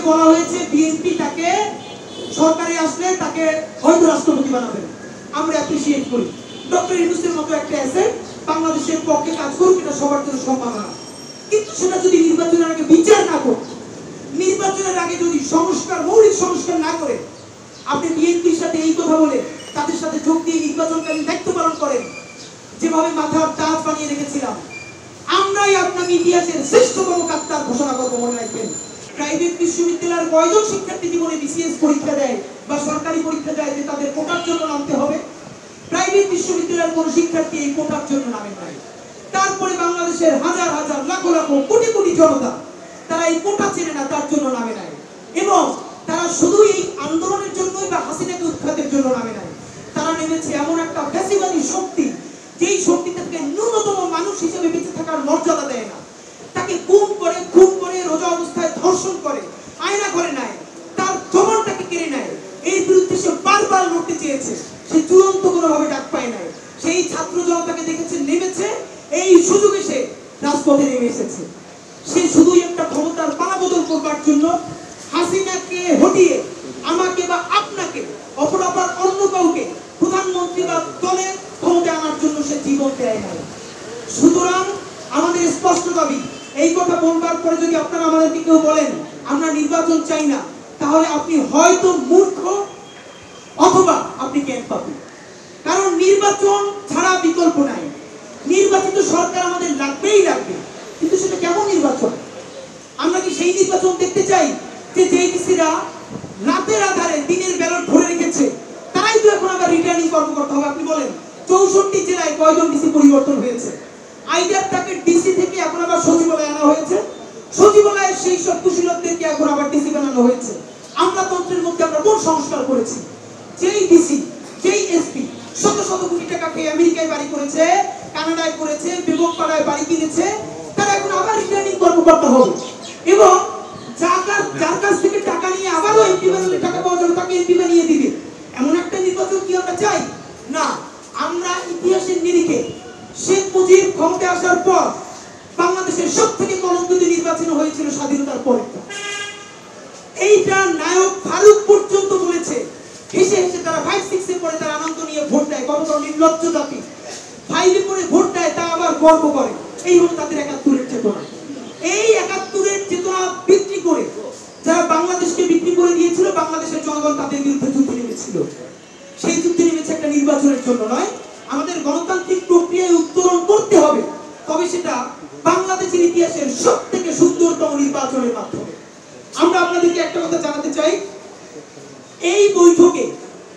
বলা হয়েছে বিএনপি তাকে সরকারে আসলে তাকে হয়তো রাষ্ট্রপতি বানাবেন। আমরা অ্যাপ্রিশিয়েট করি। ডক্টর ইউনূসের মতো একটা অ্যাসেট বাংলাদেশের পক্ষে কাজ করুক, এটা সবার জন্য সম্মাননা। কিন্তু সেটা যদি নির্বাচনের আগে বিচার না করে, নির্বাচনের আগে যদি সংস্কার, মৌলিক সংস্কার না করে আপনি বিএনপির সাথে এই কথা বলে তাদের সাথে যোগ দিয়ে নির্বাচনকালীন দায়িত্ব পালন করেন, যেভাবে মাথার তাজ বানিয়ে রেখেছিলাম, আমরাই আপনাকে ইতিহাসের শ্রেষ্ঠতম কাত্তার ঘোষণা করবো, মনে রাখবেন। প্রাইভেট বিশ্ববিদ্যালয়ের কয়জন শিক্ষার্থী জীবনে বিসিএস পরীক্ষা দেয় বা সরকারি পরীক্ষা দেয় যে তাদের কোটার জন্য নামতে হবে? প্রাইভেট বিশ্ববিদ্যালয়ের কোন শিক্ষার্থী এই কোটার জন্য নামে নাই। তারপরে বাংলাদেশের হাজার হাজার লাখ লাখ কোটি কোটি জনতা তারা এই কোটা চেনে না, তার জন্য নামে নাই। এবং তারা শুধু এই আন্দোলনের জন্যই বা হাসিনাকে উৎখাতের জন্য নামে নাই, তারা নেমেছে এমন একটা ফ্যাসিবাদী শক্তি, যেই শক্তি তাকে ন্যূনতম মানুষ হিসেবে বেঁচে থাকার মর্যাদা দেয় না। তাকে খুন করে রোজা অবস্থায় ধর্ষণ করে, আয়না করে নেয়, তার জবানটাকে কেড়ে নেয়। এর বিরুদ্ধে সে বারবার লড়তে চেয়েছে, সে চূড়ান্ত কোনোভাবে ডাক পায় নাই। সেই ছাত্র জনতাকে দেখেছে নেমেছে, এই সুযোগে সে রাজপথে নেমে এসেছে। সে শুধুই একটা ক্ষমতার পালাবদল করবার জন্য হাসিনাকে হটিয়ে আমাকে বা আপনাকে অপরাপর অন্য কাউকে প্রধানমন্ত্রী বা দলের ক্ষমতায় আনার জন্য সে জীবন দেয় নাই। সুতরাং আমাদের স্পষ্ট দাবি, এই কথা বলবার পরে যদি আপনারা আমাদেরকে কেউ বলেন আমরা নির্বাচন চাই না, তাহলে আপনি হয়তো মূর্খ অথবা আপনি জ্ঞান পাবেন। কারণ নির্বাচন ছাড়া বিকল্প নাই। নির্বাচিত সরকার আমাদের লাগবেই লাগবে, কিন্তু সেটা কেমন নির্বাচন? আমরা কি সেই নির্বাচন দেখতে চাই যে জেডিসিরা রাতের আধারে দিনের ব্যালট ভরে রেখেছে, তারাই তো এখন আবার রিটার্নিং কর্মকর্তা হবে? আপনি বলেন 64 জেলায় কয়জন ডিসি পরিবর্তন হয়েছে? আইডার তাকে ডিসি থেকে এখন আবার সচিবালয়ে আনা হয়েছে, সচিবালয়ের সেই সব কুশীলবদেরকে এখন আবার ডিসি বানানো হয়েছে। আমলাতন্ত্রের মধ্যে আমরা কোন সংস্কার করেছি? যেই ডিসি, যেই এসপি শত শত কোটি টাকা খেয়ে আমেরিকায় বাড়ি করেছে, কানাডায় করেছে, বেগমপাড়ায় বাড়ি কিনেছে, তারা এখন আবার রিটার্নিং কর্মকর্তা হবে। এবং যার কাছ থেকে টাকা নিয়ে আবারও এমপি বানালে টাকা পাওয়া যাবে, তাকে এমপি বানিয়ে দিবে। এমন একটা নির্বাচন কি আমরা চাই? না। আমরা ইতিহাসের নিরিখে শেখ মুজিব ক্ষমতায় আসার পর বাংলাদেশের সবথেকে কলঙ্কিত নির্বাচন হয়েছিল স্বাধীনতার পরে। এইটা নায়ক ফারুক পর্যন্ত বলেছে, হেসে হেসে তারা 5-6 পরে তারা আনন্দ নিয়ে ভোট দেয়। কত বড় নির্লজ্জ জাতি! 5 পরে ভোট দেয়, তা আবার গর্ব করে। এই হলো তাদের 71-এর চেতনা। এই 71-এর চেতনা বিক্রি করে যারা বাংলাদেশকে বিক্রি করে দিয়েছিল, বাংলাদেশের জনগণ তাদের বিরুদ্ধে যুদ্ধে নেমেছিল। সেই যুদ্ধে নেমেছে একটা নির্বাচনের জন্য নয়। আমাদের গণতান্ত্রিক প্রক্রিয়ায় উত্তরণ করতে হবে, তবে সেটা বাংলাদেশের ইতিহাসের সবথেকে সুন্দরতম নির্বাচনের মাধ্যমে। আমরা আপনাদেরকে একটা কথা জানাতে চাই, এই বৈঠকে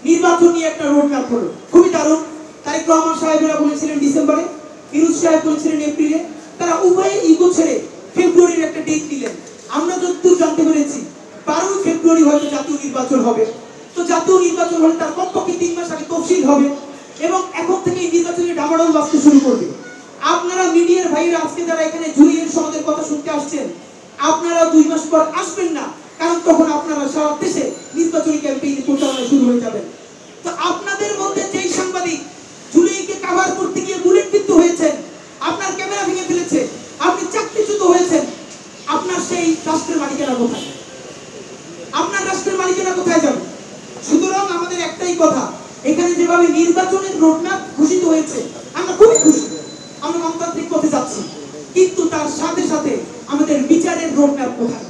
নির্বাচন নিয়ে একটা রোডম্যাপ হলো, খুবই দারুণ। তারেক রহমান সাহেবেরা বলেছিলেন ডিসেম্বরে, ইউনূস সাহেব বলেছিলেন এপ্রিলে। তারা উভয়ে ইগো ছেড়ে ফেব্রুয়ারির একটা ডেট দিলেন। আমরা যতদূর জানতে পেরেছি 12 ফেব্রুয়ারি হয়তো জাতীয় নির্বাচন হবে। তো জাতীয় নির্বাচন হলে তার কমপক্ষে 3 মাস আগে তফসিল হবে এবং এখন থেকে এই নির্বাচনের ডামাডোল বাজতে শুরু করবে। আপনারা মিডিয়ার ভাইরা আজকে যারা এখানে জুলাইয়ের সমাজের কথা শুনতে আসছেন, আপনারা 2 মাস পর আসবেন না, কারণ তখন আপনারা সারা দেশে নির্বাচনী ক্যাম্পেইন প্রচারণা শুরু হয়ে যাবে। তো আপনাদের মধ্যে যেই সাংবাদিক জুলাইকে কভার করতে গিয়ে বুলেটবিদ্ধ হয়েছেন, আপনার ক্যামেরা ভেঙে ফেলেছে, আপনি চাকরিচ্যুত হয়েছেন, আপনার সেই রাষ্ট্রের মালিকানা কোথায়? আপনার রাষ্ট্রের মালিকানা কোথায় যাবে? সুতরাং আমাদের একটাই কথা, এখানে যেভাবে নির্বাচনের রোডম্যাপ ঘোষিত হয়েছে আমরা খুবই খুশি, আমরা গণতান্ত্রিক পথে যাচ্ছি, কিন্তু তার সাথে সাথে আমাদের বিচারের রোডম্যাপ কোথায়?